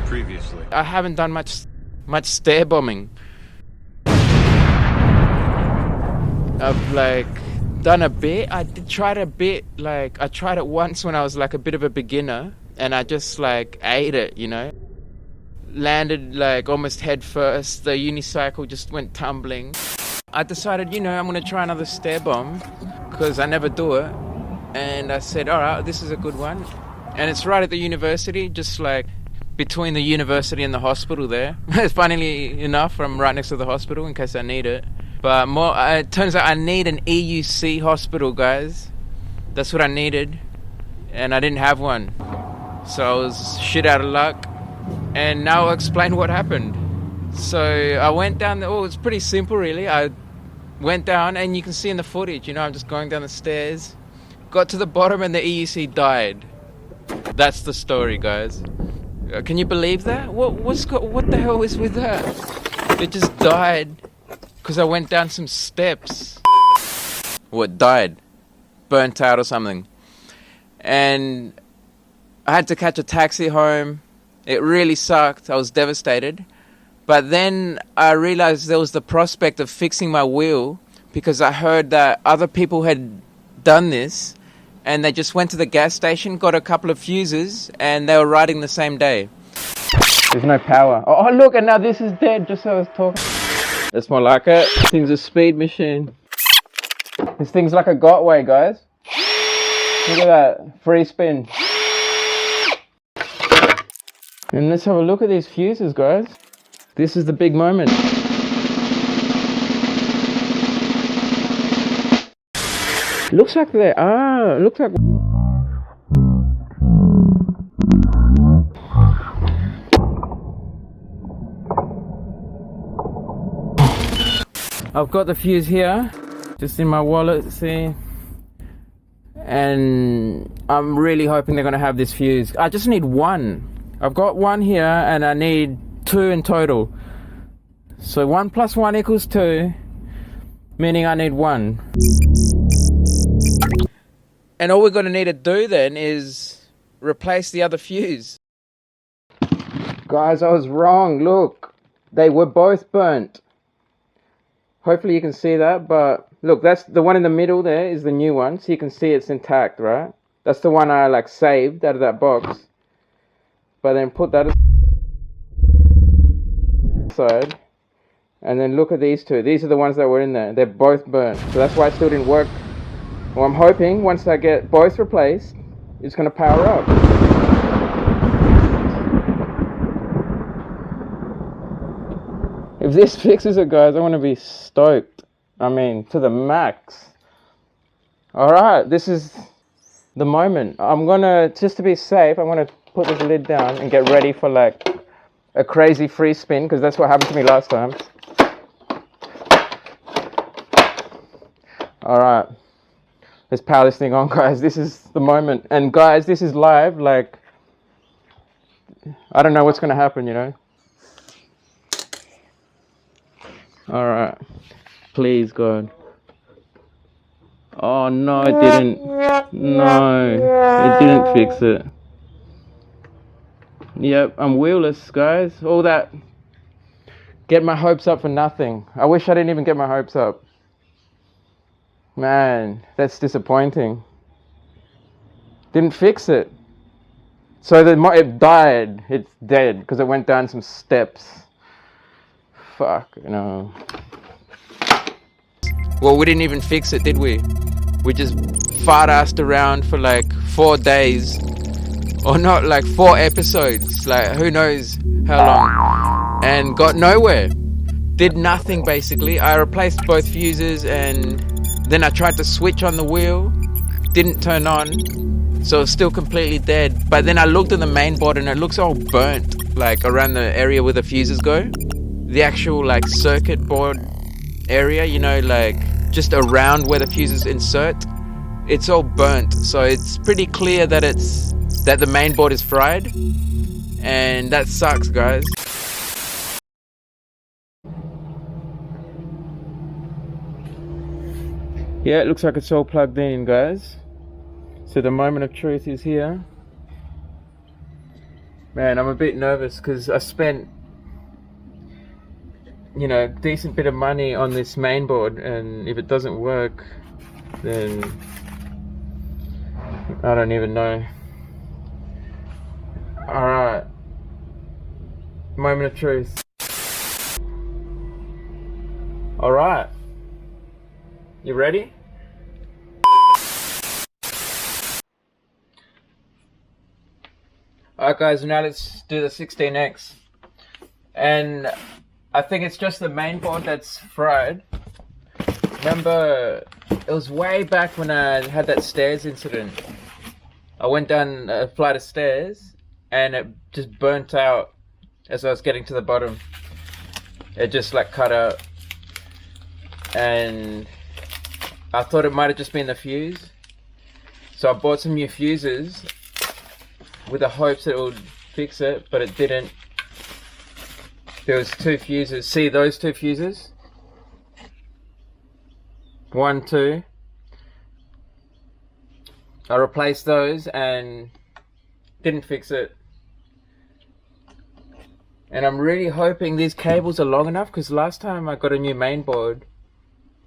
previously. I haven't done much stair bombing. I've like done a bit. I tried a bit, like I tried it once when I was like a bit of a beginner, and I just like ate it, you know. Landed like almost head first. The unicycle just went tumbling. I decided, you know, I'm gonna try another stair bomb because I never do it, and I said, all right, this is a good one. And it's right at the university, just like between the university and the hospital there. Funnily enough, I'm right next to the hospital in case I need it. But more, it turns out I need an EUC hospital, guys. That's what I needed, and I didn't have one, so I was shit out of luck. And now I'll explain what happened. So I went down the, it's pretty simple really. I went down, and you can see in the footage, you know, I'm just going down the stairs, got to the bottom, and the EUC died. That's the story, guys. Can you believe that? What the hell is with that? It just died because I went down some steps. What died? Burnt out or something. And I had to catch a taxi home. It really sucked. I was devastated. But then I realized there was the prospect of fixing my wheel because I heard that other people had done this, and they just went to the gas station, got a couple of fuses, and they were riding the same day. There's no power. Oh, look, and now this is dead, just so I was talking. That's more like it. This thing's a speed machine. This thing's like a Gotway, guys. Look at that. Free spin. And let's have a look at these fuses, guys. This is the big moment. Looks like they are. Looks like. I've got the fuse here, just in my wallet, see? And I'm really hoping they're gonna have this fuse. I just need one. I've got one here, and I need two in total. So 1 + 1 = 2, meaning I need one. And all we're gonna need to do then is replace the other fuse. Guys, I was wrong, look. They were both burnt. Hopefully you can see that, but look, that's the one in the middle there is the new one, so you can see it's intact, right? That's the one I like saved out of that box. But then put that aside, and then look at these two. These are the ones that were in there. They're both burnt, so that's why it still didn't work. Well, I'm hoping once I get both replaced, it's going to power up. If this fixes it, guys, I want to be stoked. I mean, to the max. Alright, this is the moment. I'm going to, just to be safe, I'm going to put this lid down and get ready for like a crazy free spin, because that's what happened to me last time. Alright, let's power this thing on, guys. This is the moment. And guys, this is live. Like, I don't know what's going to happen, you know. Alright, please, God. Oh no, it didn't. No, it didn't fix it. Yep, I'm wheelless, guys. All that. Get my hopes up for nothing. I wish I didn't even get my hopes up. Man, that's disappointing. Didn't fix it. So it died. It's dead because it went down some steps. Fuck, you know. Well, we didn't even fix it, did we? We just fart-assed around for like 4 days. Or not, like 4 episodes. Like, who knows how long. And got nowhere. Did nothing, basically. I replaced both fuses, and then I tried to switch on the wheel. Didn't turn on. So it's still completely dead. But then I looked at the main board, and it looks all burnt. Like, around the area where the fuses go. The actual like circuit board area, you know, like just around where the fuses insert, it's all burnt. So it's pretty clear that the main board is fried, and that sucks, guys. Yeah, it looks like it's all plugged in, guys. So the moment of truth is here. Man, I'm a bit nervous because I spent, you know, a decent bit of money on this mainboard, and if it doesn't work, then I don't even know. Alright. Moment of truth. Alright. You ready? Alright guys, now let's do the 16X. And I think it's just the main board that's fried. Remember, it was way back when I had that stairs incident. I went down a flight of stairs and it just burnt out as I was getting to the bottom. It just like cut out. And I thought it might have just been the fuse. So I bought some new fuses with the hopes that it would fix it, but it didn't. There was 2 fuses. See those 2 fuses? 1, 2. I replaced those and didn't fix it. And I'm really hoping these cables are long enough, because last time I got a new mainboard,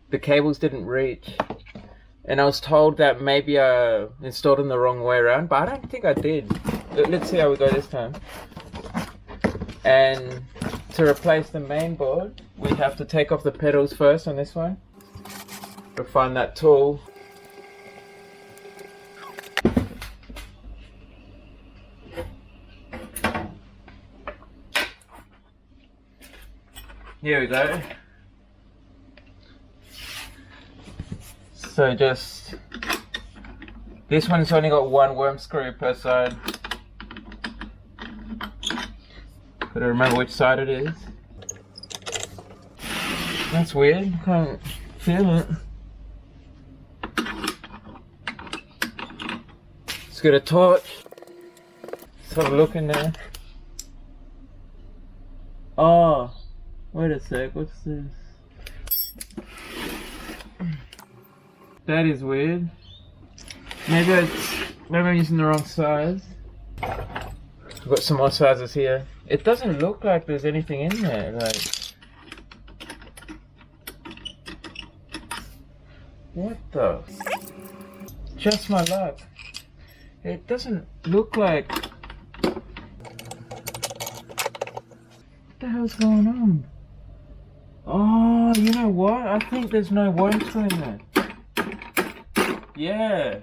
the cables didn't reach. And I was told that maybe I installed them the wrong way around, but I don't think I did. Let's see how we go this time. And to replace the main board, we have to take off the pedals first on this one. We'll find that tool. Here we go. So just, this one's only got 1 worm screw per side. Gotta remember which side it is. That's weird, can't feel it. Let's get a torch. Let's have a look in there. Oh, wait a sec, what's this? That is weird. Maybe I'm using the wrong size. I've got some more sizes here. It doesn't look like there's anything in there, like... What the? Just my luck. It doesn't look like... What the hell's going on? Oh, you know what? I think there's no worm screw in there. Yeah.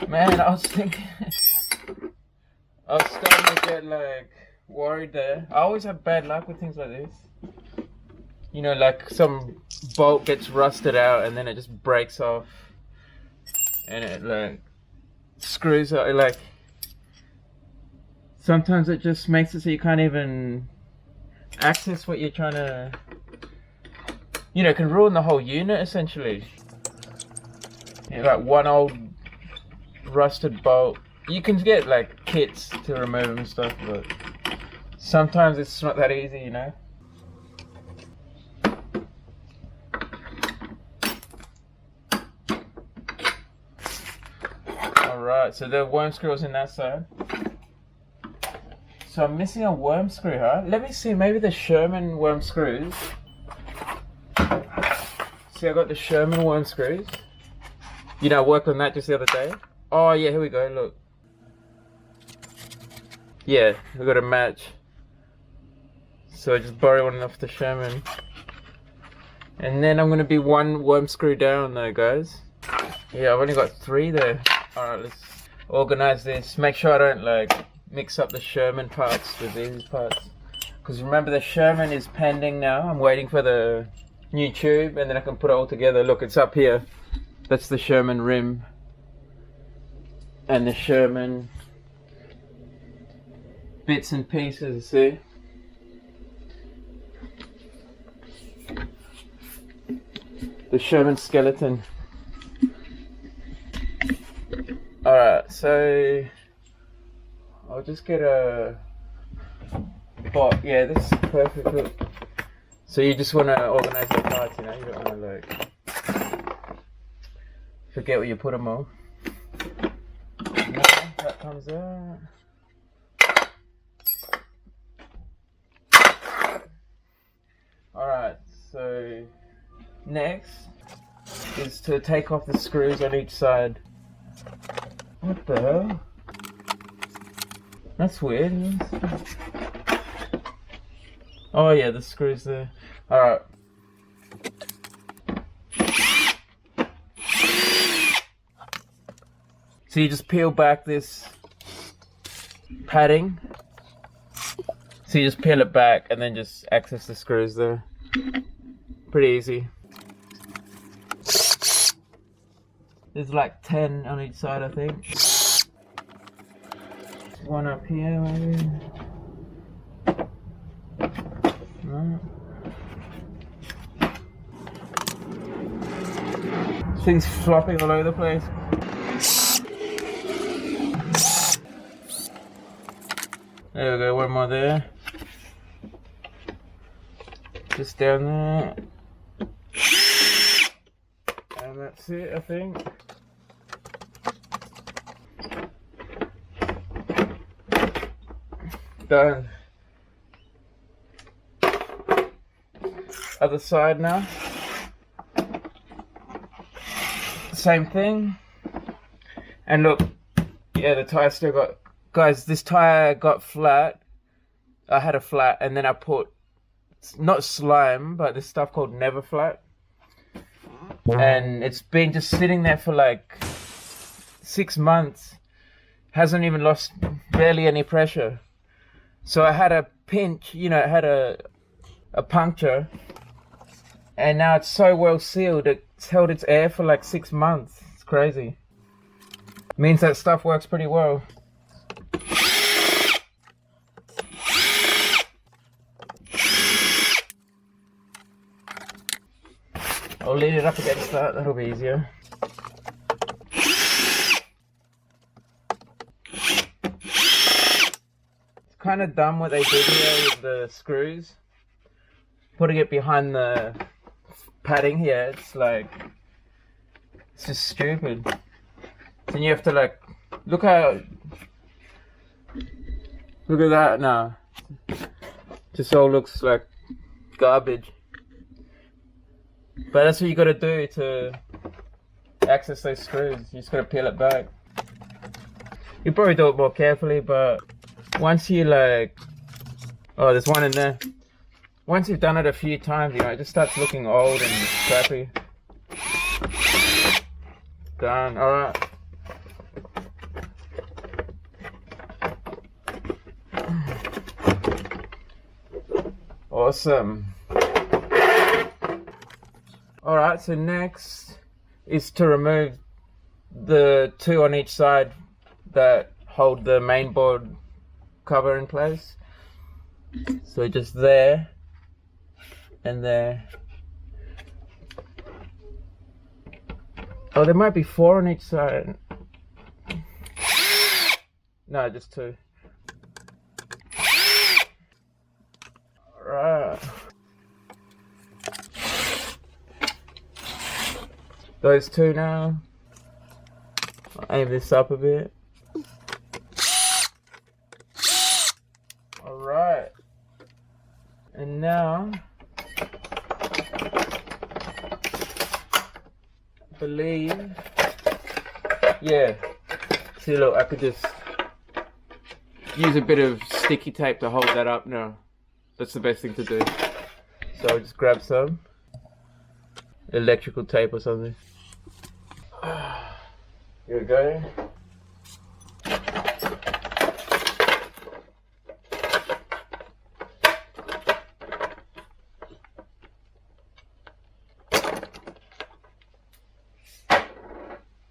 Man, I was thinking... I was starting to get like worried there. I always have bad luck with things like this. You know, like some bolt gets rusted out and then it just breaks off. And it like screws up, like... Sometimes it just makes it so you can't even access what you're trying to... You know, it can ruin the whole unit essentially. Yeah, like one old rusted bolt. You can get like kits to remove them and stuff, but sometimes it's not that easy, you know. Alright, so the worm screw was in that side. So I'm missing a worm screw, huh? Let me see, maybe the Sherman worm screws. See, I got the Sherman worm screws. You know, I worked on that just the other day. Oh yeah, here we go, look. Yeah, we got a match. So I just borrow one off the Sherman. And then I'm gonna be 1 worm screw down though, guys. Yeah, I've only got 3 there. Alright, let's organize this. Make sure I don't like mix up the Sherman parts with these parts. Because remember, the Sherman is pending now. I'm waiting for the new tube and then I can put it all together. Look, it's up here. That's the Sherman rim. And the Sherman bits and pieces, see? The Sherman skeleton. Alright, so I'll just get a bot. Yeah, this is perfect. Look. So you just want to organize the parts, you know? You don't want to like forget where you put them all. No, that comes out. Alright, so next is to take off the screws on each side. What the hell? That's weird. Oh yeah, the screws there. Alright. So you just peel back this padding. So you just peel it back and then just access the screws there. Pretty easy. There's like 10 on each side, I think. One up here, maybe. No. This thing's flopping all over the place. There we go, one more there. Just down there. And that's it, I think. Done. Other side now. Same thing. And look, yeah, the tire still got... Guys, this tire got flat. I had a flat and then I put, not slime, but this stuff called Never Flat. And it's been just sitting there for like 6 months. Hasn't even lost barely any pressure. So I had a pinch, you know, it had a puncture. And now it's so well sealed, it's held its air for like 6 months. It's crazy. Means that stuff works pretty well. I'll lean it up against that, that'll be easier. It's kind of dumb what they did here with the screws. Putting it behind the padding here, it's like, it's just stupid. Then you have to like, look at that now. Just all looks like garbage. But that's what you gotta do to access those screws. You just gotta peel it back. You probably do it more carefully, but once you like, oh, there's one in there. Once you've done it a few times, you know, it just starts looking old and crappy. Done. Alright. Awesome. Alright, so next is to remove the two on each side that hold the main board cover in place. So just there and there. Oh, there might be 4 on each side. No, just 2. Alright. Those 2 now. I'll aim this up a bit. Alright. And now, I believe, yeah. See, look, I could just use a bit of sticky tape to hold that up now. That's the best thing to do. So I'll just grab some electrical tape or something. Here we go.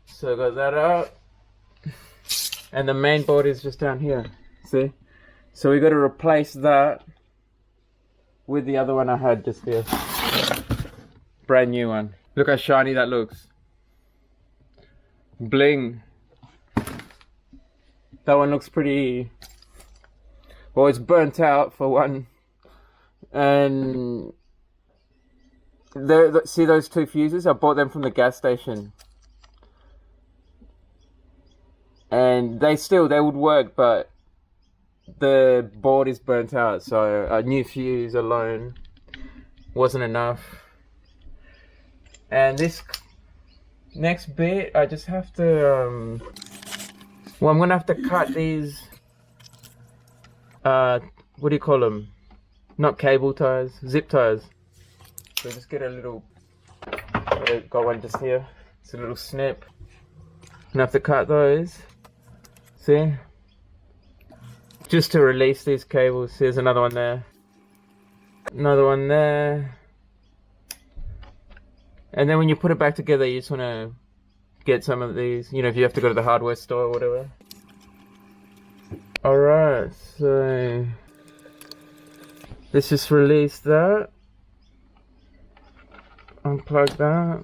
So I got that out. And the main board is just down here. See? So we got to replace that with the other one I had just here. Brand new one. Look how shiny that looks. Bling. That one looks pretty, well, it's burnt out for one. And there, see those 2 fuses? I bought them from the gas station. and they would work, but the board is burnt out, so a new fuse alone wasn't enough. And this next bit, I just have to well, I'm gonna have to cut these what do you call them? Not cable ties, zip ties. So just get a little, got one just here. It's a little snip. And I have to cut those. See? Just to release these cables. There's another one there. Another one there. And then when you put it back together, you just want to get some of these. You know, if you have to go to the hardware store or whatever. Alright, so let's just release that. Unplug that.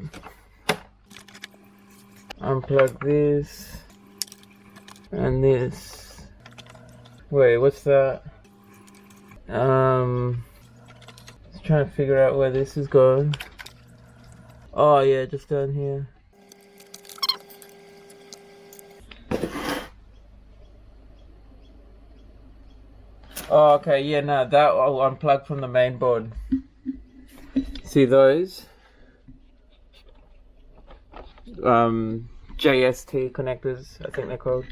Unplug this. And this. Wait, what's that? Just trying to figure out where this is going. Oh yeah, just down here. Oh, okay, yeah, no, that I'll unplug from the main board. See those? JST connectors, I think they're called.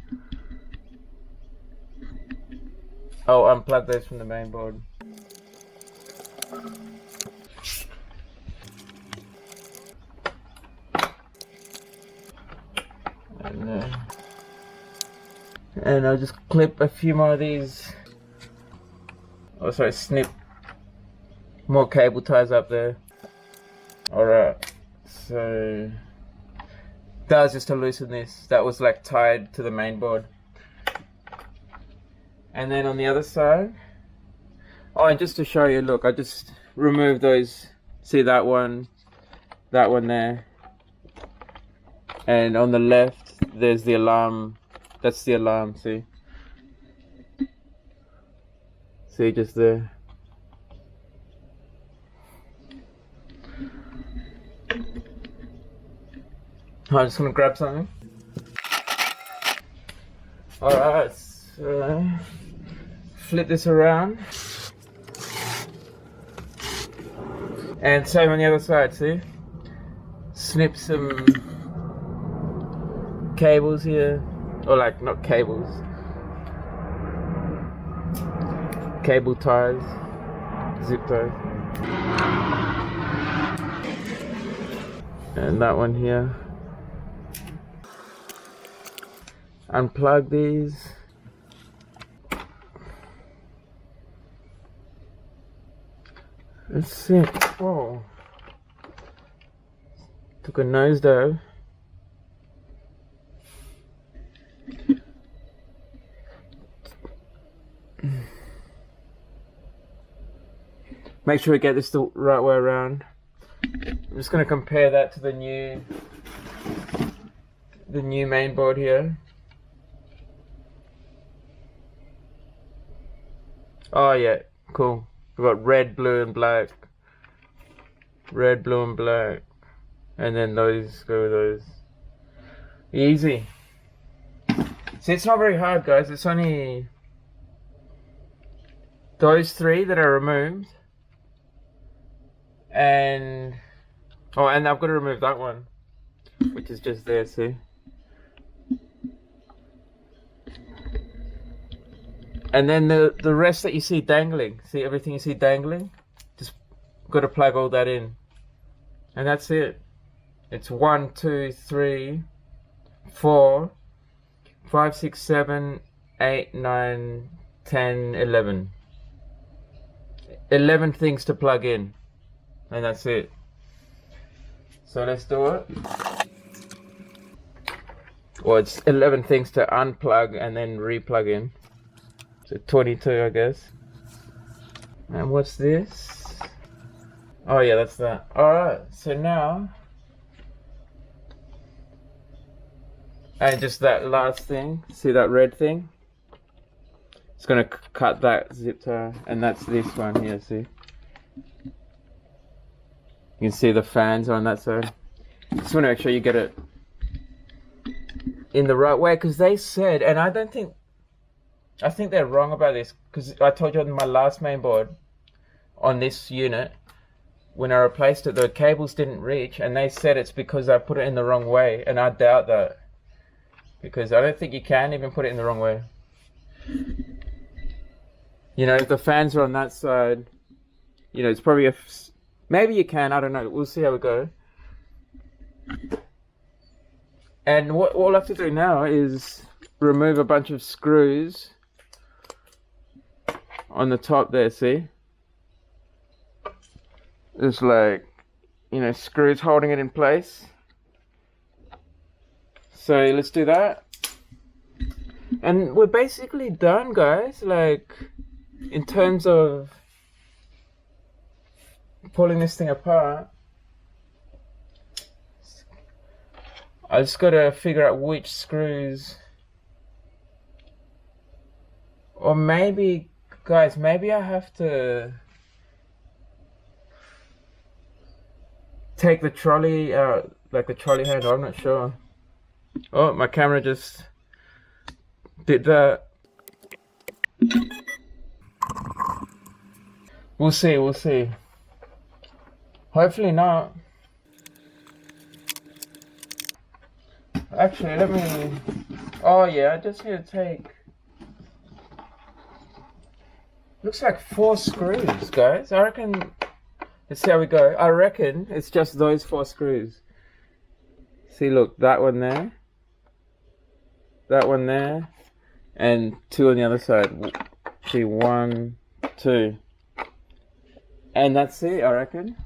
I'll unplug those from the main board. And I'll just clip a few more of these. Oh, sorry, snip more cable ties up there. Alright, so that was just to loosen this. That was like tied to the main board. And then on the other side, oh, and just to show you, look, I just removed those. See that one there, and on the left there's the alarm. That's the alarm, see just there. I'm just gonna grab something. Alright, so flip this around. And same on the other side, see? Snip some cables here. Or like, not cables. Cable ties. Zip ties. And that one here. Unplug these. Let's see. Whoa. Took a nosedive. Make sure we get this the right way around. I'm just going to compare that to the new main board here. Oh yeah, cool. We've got red, blue and black. Red, blue and black. And then those go with those. Easy. See, it's not very hard, guys. It's only those three that are removed. And oh, and I've got to remove that one, which is just there, see? And then the rest that you see dangling, see everything you see dangling, just got to plug all that in, and that's it. It's 1, 2, 3, 4, 5, 6, 7, 8, 9, 10, 11. 11 things to plug in, and that's it. So let's do it. Well, it's 11 things to unplug and then replug in. So 22, I guess. And what's this? Oh yeah, that's that. Alright, so now, and just that last thing, see that red thing? It's gonna cut that zip tie, and that's this one here, see? You can see the fans on that side. Just wanna make sure you get it in the right way, because they said, and I think they're wrong about this, because I told you on my last mainboard on this unit, when I replaced it, the cables didn't reach, and they said it's because I put it in the wrong way, and I doubt that, because I don't think you can even put it in the wrong way. You know, if the fans are on that side, you know, it's probably maybe you can, I don't know, we'll see how we go. And what all I have to do now is remove a bunch of screws on the top there, see? There's like, you know, screws holding it in place. So let's do that. And we're basically done, guys, like in terms of pulling this thing apart. I just gotta figure out which screws, or maybe, guys, maybe I have to take the trolley out, like the trolley handle, I'm not sure. Oh, my camera just did that. We'll see, we'll see. Hopefully not. Actually, let me... Oh yeah, I just need to take... Looks like 4 screws, guys. I reckon... Let's see how we go. I reckon it's just those 4 screws. See, look, that one there. That one there. And 2 on the other side. See, 1, 2. And that's it, I reckon.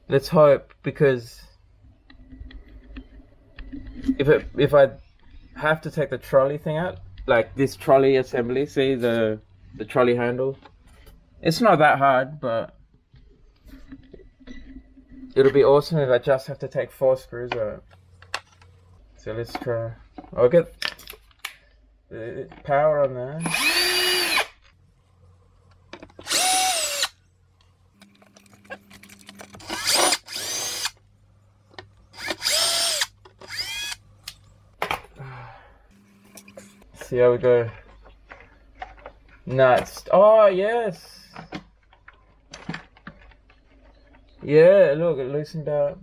Let's hope, because... If I have to take the trolley thing out, like this trolley assembly, see the trolley handle, it's not that hard, but it'll be awesome if I just have to take 4 screws out. So let's try. I'll get the power on there. See how we go. Nuts. Oh yes. Yeah, look, it loosened up.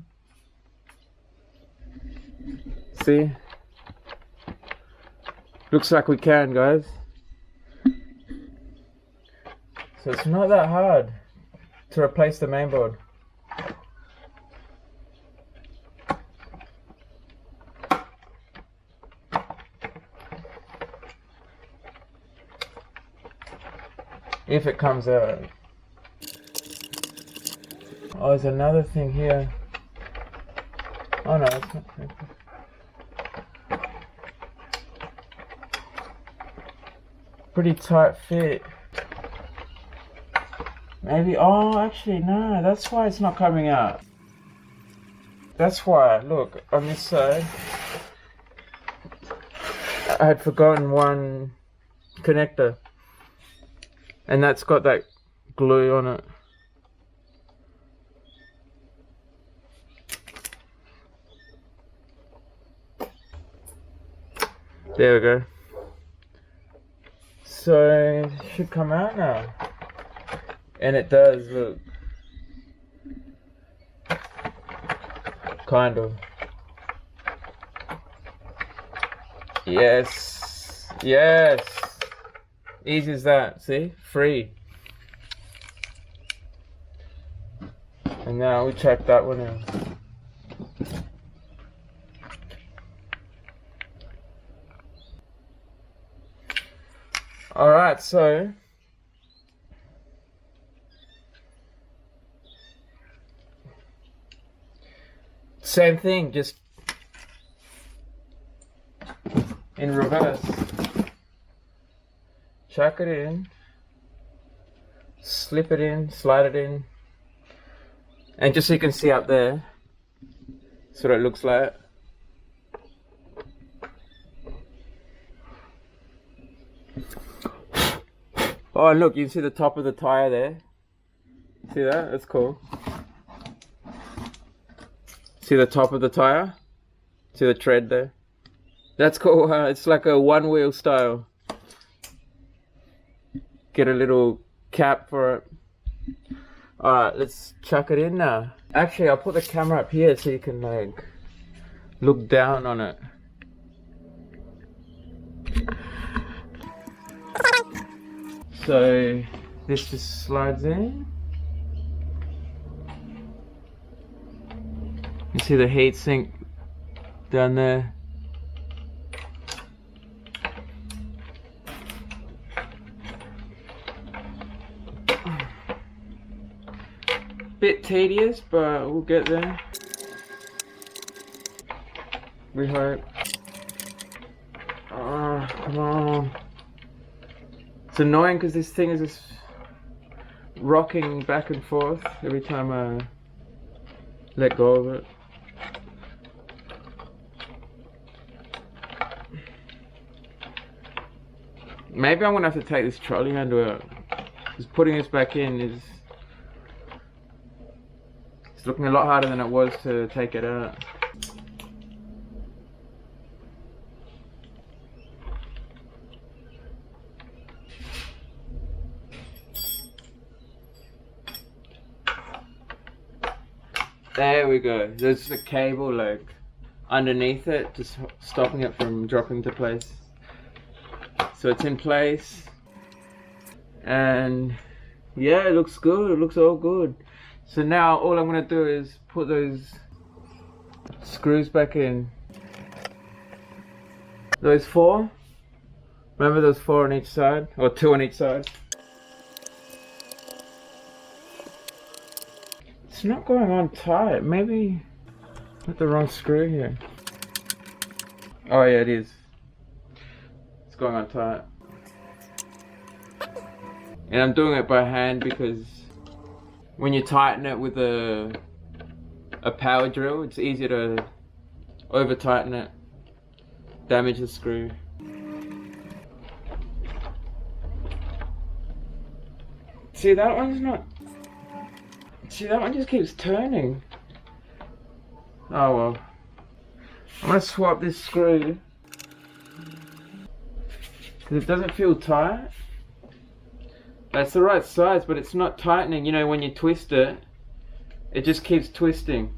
See? Looks like we can, guys. So it's not that hard to replace the mainboard. If it comes out. Oh, there's another thing here. Oh no, it's not connected. Pretty tight fit. Maybe, oh actually no, that's why it's not coming out. That's why, look, on this side, I had forgotten one connector. And that's got that glue on it. There we go. So it should come out now. And it does, look. Kind of. Yes. Yes. Easy as that, see? Free. And now we check that one in. Alright, so same thing, just in reverse. Chuck it in, slip it in, slide it in, and just so you can see up there, that's what it looks like. Oh, look, you can see the top of the tire there. See that? That's cool. See the top of the tire? See the tread there? That's cool, huh? It's like a one-wheel style. Get a little cap for it. Alright, let's chuck it in now. Actually, I'll put the camera up here so you can like look down on it. So this just slides in. You see the heat sink down there. Bit tedious, but we'll get there. We hope. Oh, come on. It's annoying because this thing is just rocking back and forth every time I let go of it. Maybe I'm gonna have to take this trolley handle out. Just putting this back in is it's looking a lot harder than it was to take it out. There we go. There's a cable like underneath it, just stopping it from dropping into place. So it's in place, and yeah, it looks good. It looks all good. So now all I'm gonna do is put those screws back in. Those 4. Remember those 4 on each side, or 2 on each side. It's not going on tight. Maybe I got the wrong screw here. Oh yeah, it is. It's going on tight. And I'm doing it by hand because when you tighten it with a power drill, it's easier to over tighten it, damage the screw. See, that one's not. See, that one just keeps turning. Oh well. I'm gonna swap this screw because it doesn't feel tight. That's the right size, but it's not tightening. You know, when you twist it, it just keeps twisting.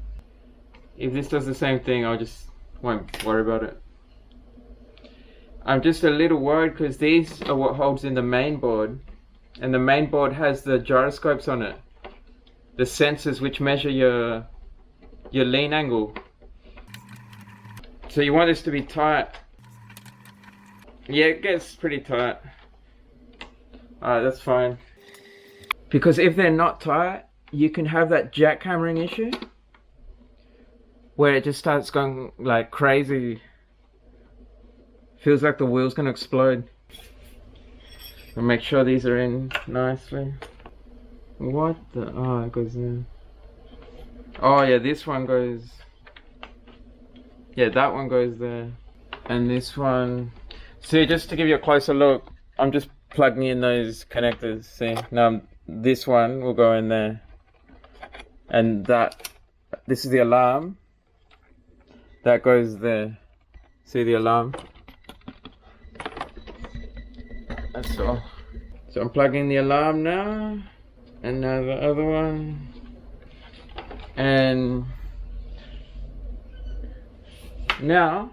If this does the same thing, I just won't worry about it. I'm just a little worried because these are what holds in the main board, and the main board has the gyroscopes on it, the sensors which measure your lean angle. So you want this to be tight. Yeah, it gets pretty tight. Alright, that's fine. Because if they're not tight, you can have that jackhammering issue where it just starts going like crazy. Feels like the wheel's gonna explode. I'll make sure these are in nicely. What the? Oh, it goes in. Oh yeah, this one goes. Yeah, that one goes there. And this one. See, just to give you a closer look, I'm just plugging in those connectors. See, now this one will go in there. And that, this is the alarm. That goes there. See the alarm? That's all. So I'm plugging the alarm now. And now the other one. And now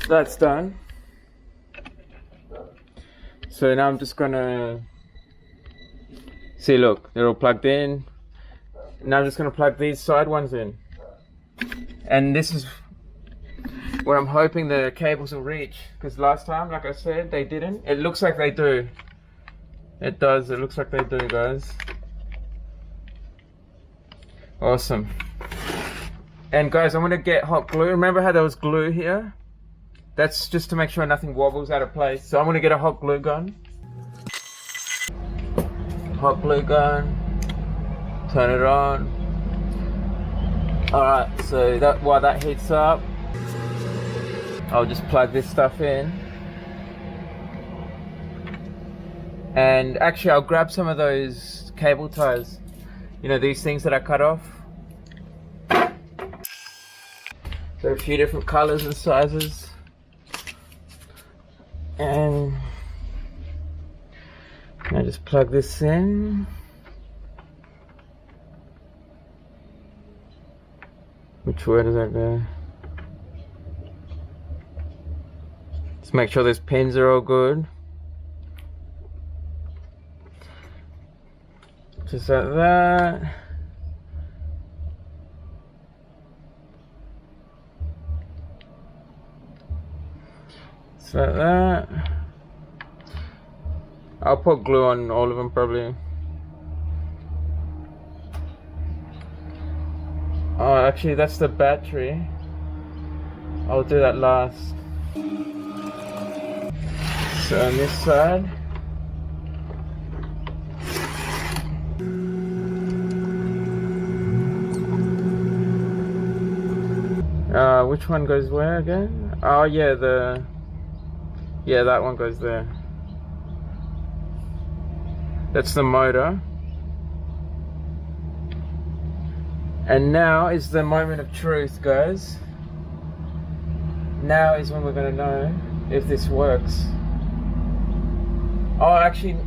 that's done. So now I'm just gonna see, look, they're all plugged in. Now I'm just gonna plug these side ones in. And this is where I'm hoping the cables will reach, because last time, like I said, they didn't. It looks like they do. It does, it looks like they do, guys. Awesome. And guys, I'm gonna get hot glue. Remember how there was glue here? That's just to make sure nothing wobbles out of place. So I'm gonna get a hot glue gun. Hot glue gun. Turn it on. Alright, so that while that heats up, I'll just plug this stuff in. And actually I'll grab some of those cable ties. You know, these things that I cut off. There are a few different colors and sizes. And I just plug this in. Which way does that go? Just make sure those pins are all good. Just like that. Just like that. I'll put glue on all of them probably. Oh, actually that's the battery. I'll do that last. So on this side. Which one goes where again? Oh yeah, that one goes there. That's the motor. And now is the moment of truth, guys. Now is when we're gonna know if this works. Oh, actually,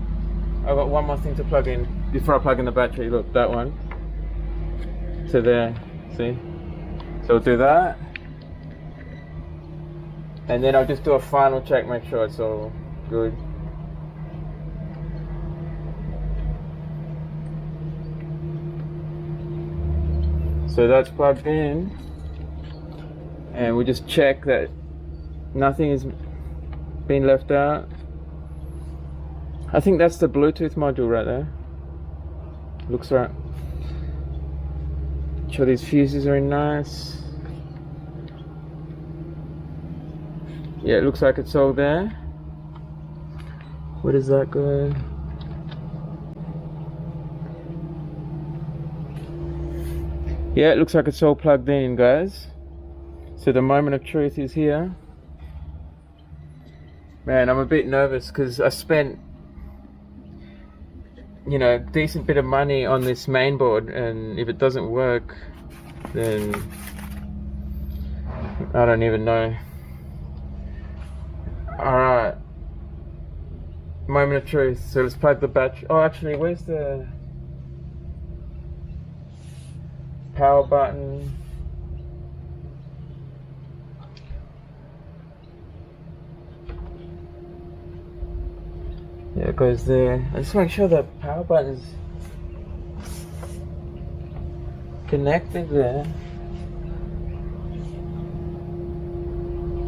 I've got one more thing to plug in before I plug in the battery. Look, that one. To there, see? So we'll do that. And then I'll just do a final check, make sure it's all good. So that's plugged in. And we'll just check that nothing is being left out. I think that's the Bluetooth module right there. Looks right. Make sure these fuses are in nice. Yeah, it looks like it's all there. Where does that go? Yeah, it looks like it's all plugged in, guys. So the moment of truth is here. Man, I'm a bit nervous because I spent, you know, a decent bit of money on this main board, and if it doesn't work, then I don't even know. Alright, moment of truth. So let's plug the battery. Oh, actually, where's the power button? Yeah, it goes there. I just make sure the power button's connected there.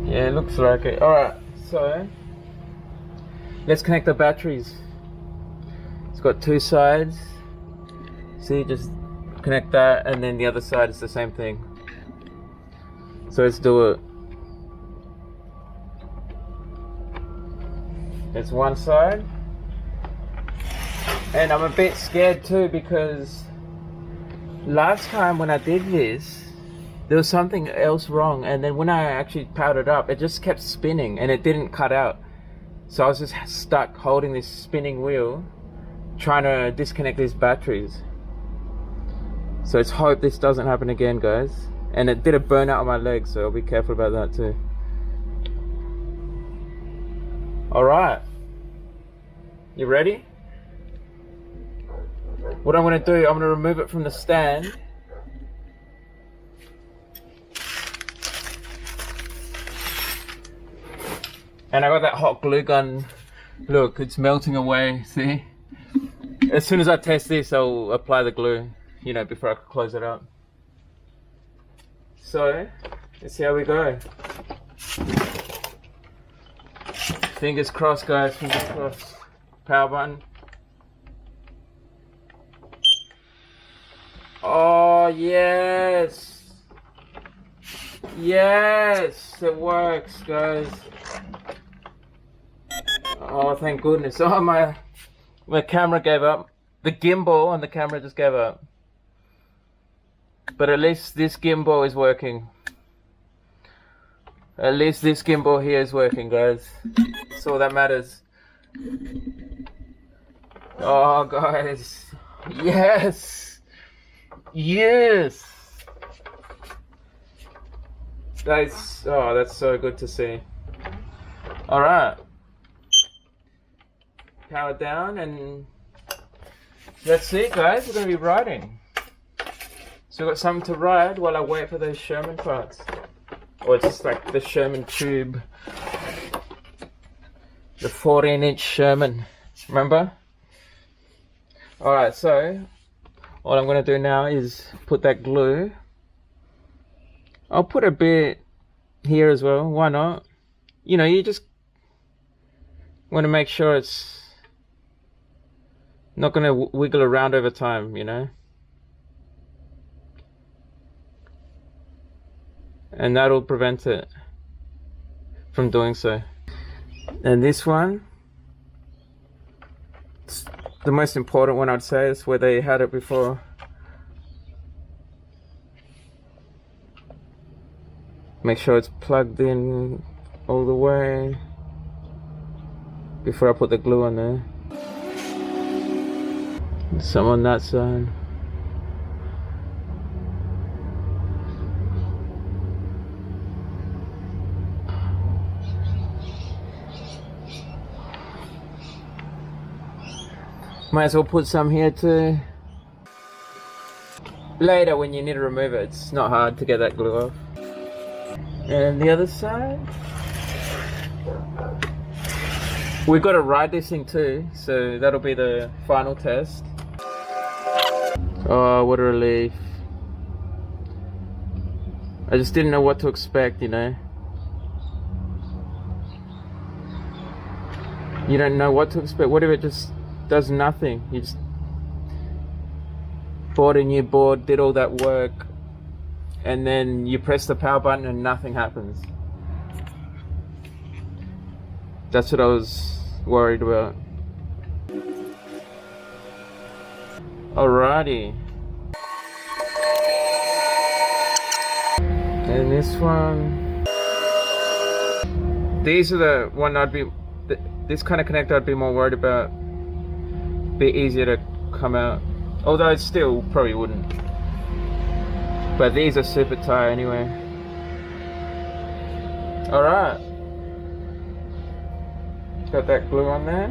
Yeah, it looks like it. Alright, so let's connect the batteries. It's got two sides. See, just connect that, and then the other side is the same thing. So let's do it. It's one side. And I'm a bit scared too, because last time when I did this, there was something else wrong, and then when I actually powered it up, it just kept spinning and it didn't cut out. So I was just stuck holding this spinning wheel, trying to disconnect these batteries. So let's hope this doesn't happen again, guys. And it did a burnout on my leg, so I'll be careful about that too. Alright, you ready? What I'm going to do, I'm going to remove it from the stand. And I got that hot glue gun. Look, it's melting away, see? As soon as I test this, I'll apply the glue, you know, before I close it up. So, let's see how we go. Fingers crossed, guys, fingers crossed. Power button. Oh, yes. Yes, it works, guys. Oh, thank goodness. Oh, my camera gave up. The gimbal on the camera just gave up. But at least this gimbal is working. At least this gimbal here is working, guys. That's all that matters. Oh, guys. Yes. Yes. That's so good to see. All right, power down, and that's it, guys. We're gonna be riding. So we've got something to ride while I wait for those Sherman parts, or just like the Sherman tube, the 14-inch Sherman. Remember? All right. So all I'm gonna do now is put that glue. I'll put a bit here as well. Why not? You know, you just want to make sure it's not going to wiggle around over time, you know. And that'll prevent it from doing so. And this one, it's the most important one, I'd say. It's where they had it before. Make sure it's plugged in all the way before I put the glue on there. Some on that side. Might as well put some here too. Later when you need to remove it, it's not hard to get that glue off. And the other side, we've got to ride this thing too, so that'll be the final test. Oh, what a relief. I just didn't know what to expect, you know. You don't know what to expect. What if it just does nothing? You just bought a new board, did all that work, and then you press the power button and nothing happens. That's what I was worried about. Alrighty. And this one. These are the one I'd be, this kind of connector I'd be more worried about. Be easier to come out. Although it still probably wouldn't. But these are super tight anyway. Alright. Got that glue on there.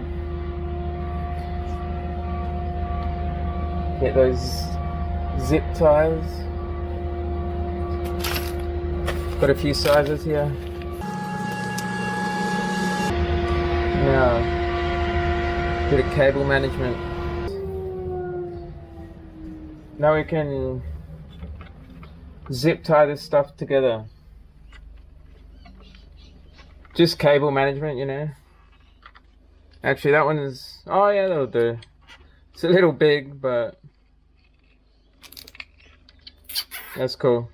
Get those zip ties. Got a few sizes here. Now, bit of cable management. Now we can zip tie this stuff together. Just cable management, you know. Actually, that one is, oh yeah, that'll do. It's a little big, but that's cool.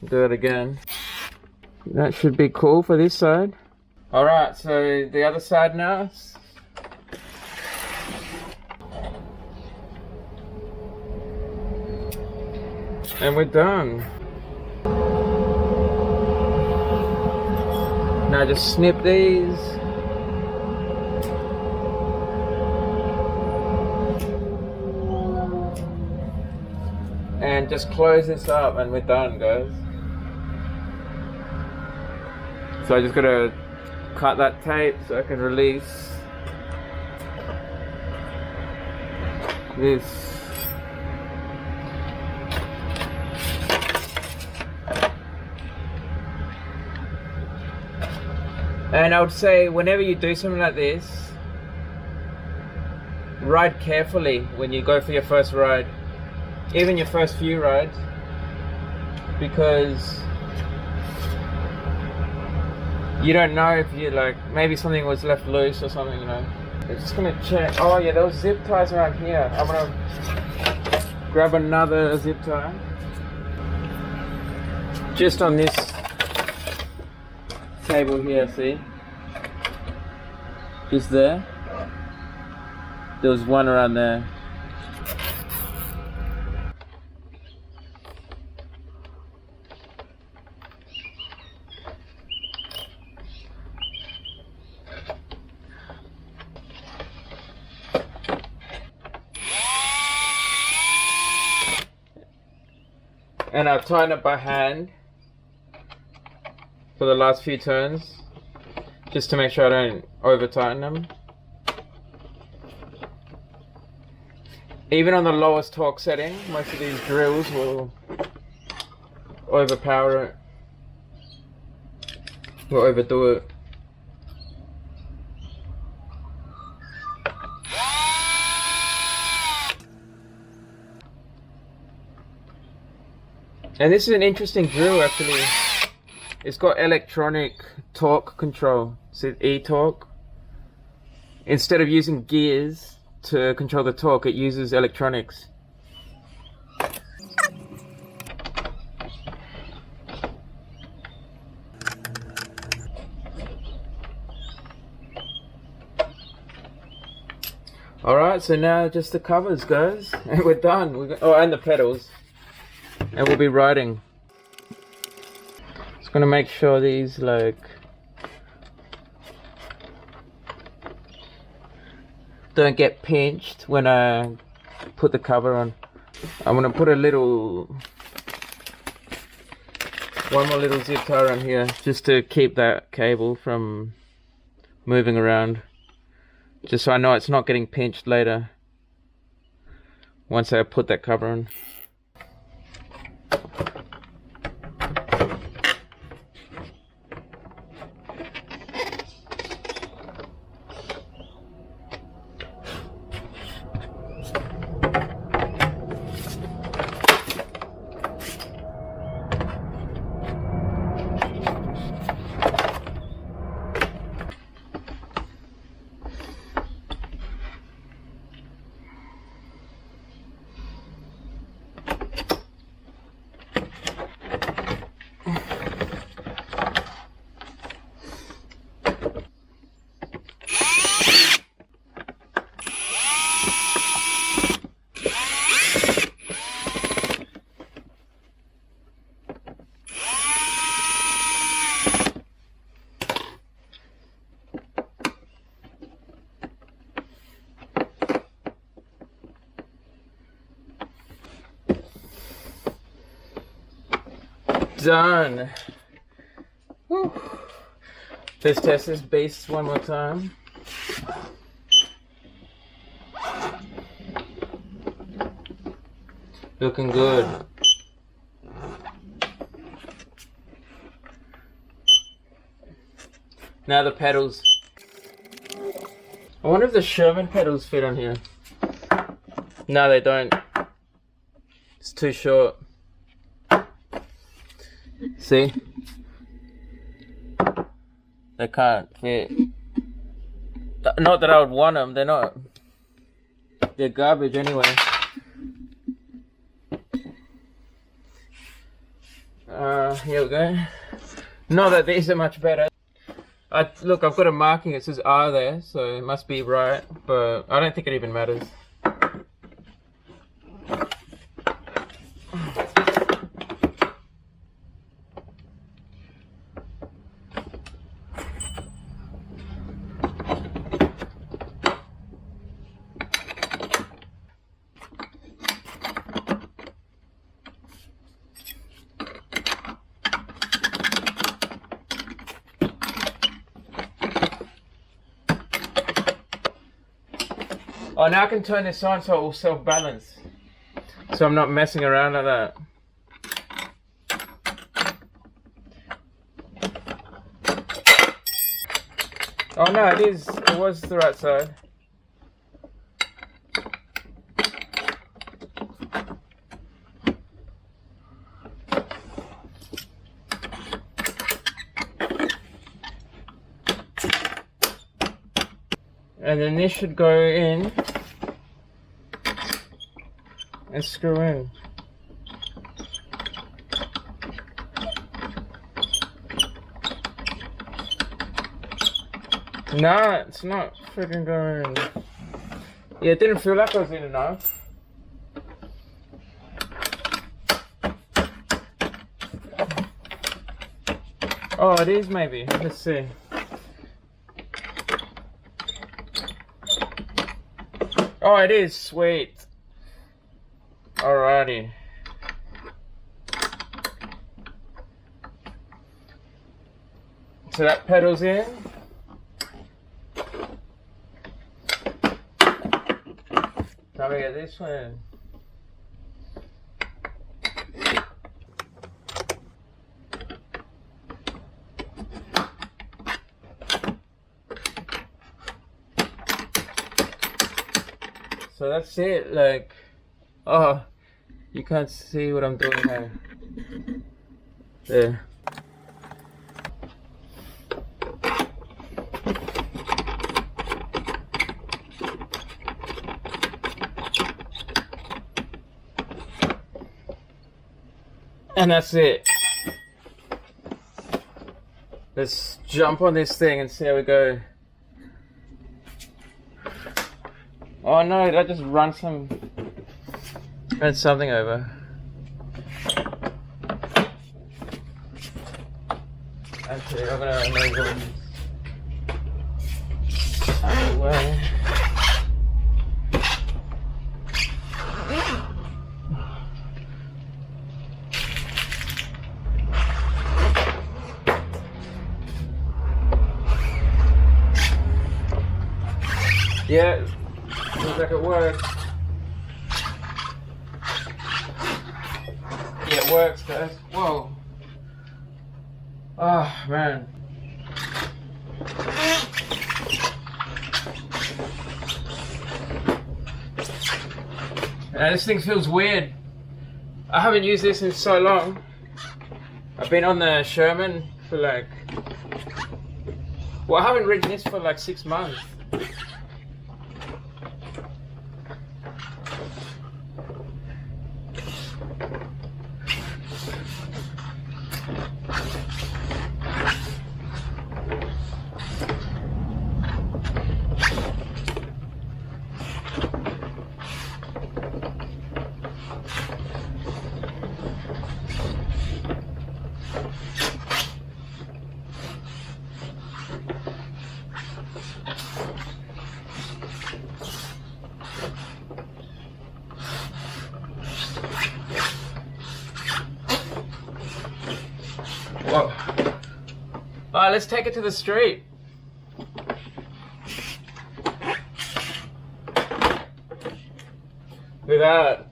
Do it again. That should be cool for this side. Alright, so the other side now. And we're done. Now just snip these. And just close this up and we're done, guys. So I just gotta cut that tape so I can release this. And I would say whenever you do something like this, ride carefully when you go for your first ride. Even your first few rides, because you don't know if you like, maybe something was left loose or something, you know. I'm just gonna check. Oh yeah, there was zip ties around here. I'm gonna grab another zip tie. Just on this cable here, see? Just there. There was one around there. And I've tied it by hand for the last few turns, just to make sure I don't over tighten them. Even on the lowest torque setting, most of these drills will overpower it, will overdo it. And this is an interesting drill actually. It's got electronic torque control. So e-torque. Instead of using gears to control the torque, it uses electronics. Alright, so now just the covers, guys. And we're done. Oh, and the pedals. And we'll be riding. Just gonna make sure these like don't get pinched when I put the cover on. I'm gonna put one more little zip tie on here just to keep that cable from moving around, just so I know it's not getting pinched later once I put that cover on. Done. Woo. Let's test this base one more time. Looking good. Now the pedals. I wonder if the Sherman pedals fit on here. No, they don't. It's too short. See? They can't fit. Not that I would want them, they're not. They're garbage anyway. Here we go. Not that these are much better. Look, I've got a marking, it says R there, so it must be right, but I don't think it even matters. Oh, now I can turn this on so it will self-balance. So I'm not messing around like that. Oh no, it is. It was the right side. And then this should go in and screw in. Nah, it's not freaking going. Yeah, it didn't feel like I was in enough. Oh, it is maybe. Let's see. Oh, it is. Sweet. Alrighty. So that pedal's in. Time to get this one. So that's it, like, oh, you can't see what I'm doing here. There. And that's it. Let's jump on this thing and see how we go. Oh no, did I just run something over? Actually, I'm gonna move on out of the way. Yeah, looks like it works. Yeah, it works, guys. Whoa. Oh, man. This thing feels weird. I haven't used this in so long. I've been on the Sherman for like... Well, I haven't ridden this for like 6 months. Whoa. Alright, let's take it to the street. Look at that.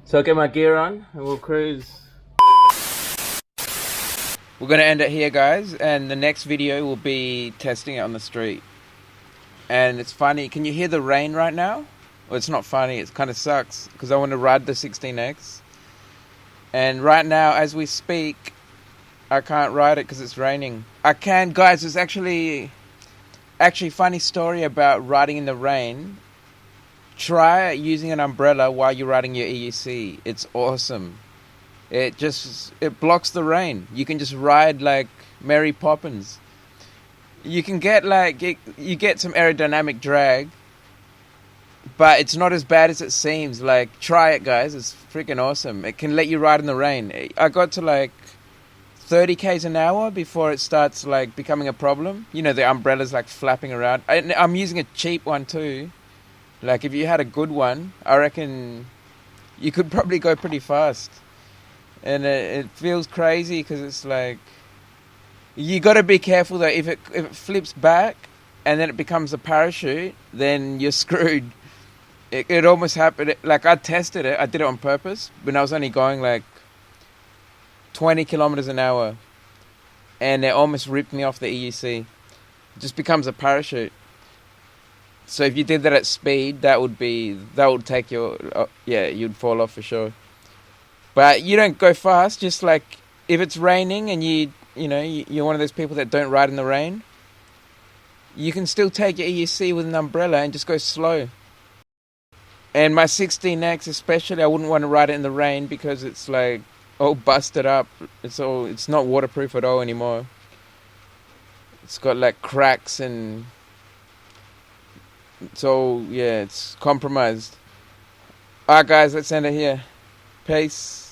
So I'll get my gear on and we'll cruise. We're going to end it here, guys, and the next video will be testing it on the street. And it's funny, can you hear the rain right now? Well, it's not funny, it kind of sucks because I want to ride the 16X. And right now, as we speak, I can't ride it because it's raining. I can, guys, there's actually funny story about riding in the rain. Try using an umbrella while you're riding your EUC. It's awesome. It blocks the rain. You can just ride like Mary Poppins. You can get you get some aerodynamic drag, but it's not as bad as it seems. Like, try it, guys. It's freaking awesome. It can let you ride in the rain. I got to like 30 k's an hour before it starts like becoming a problem. You know, the umbrella's like flapping around. I'm using a cheap one too. Like, if you had a good one, I reckon you could probably go pretty fast. And it feels crazy because it's like, you got to be careful though. If it flips back and then it becomes a parachute, then you're screwed. It almost happened. Like, I tested it. I did it on purpose when I was only going like 20 kilometers an hour, and it almost ripped me off the EUC. It just becomes a parachute. So if you did that at speed, that would take your you'd fall off for sure. But you don't go fast. Just like if it's raining and you're one of those people that don't ride in the rain, you can still take your EUC with an umbrella and just go slow. And my 16X especially, I wouldn't want to ride it in the rain because it's like all busted up. It's not waterproof at all anymore. It's got like cracks and it's compromised. Alright guys, let's end it here. Peace.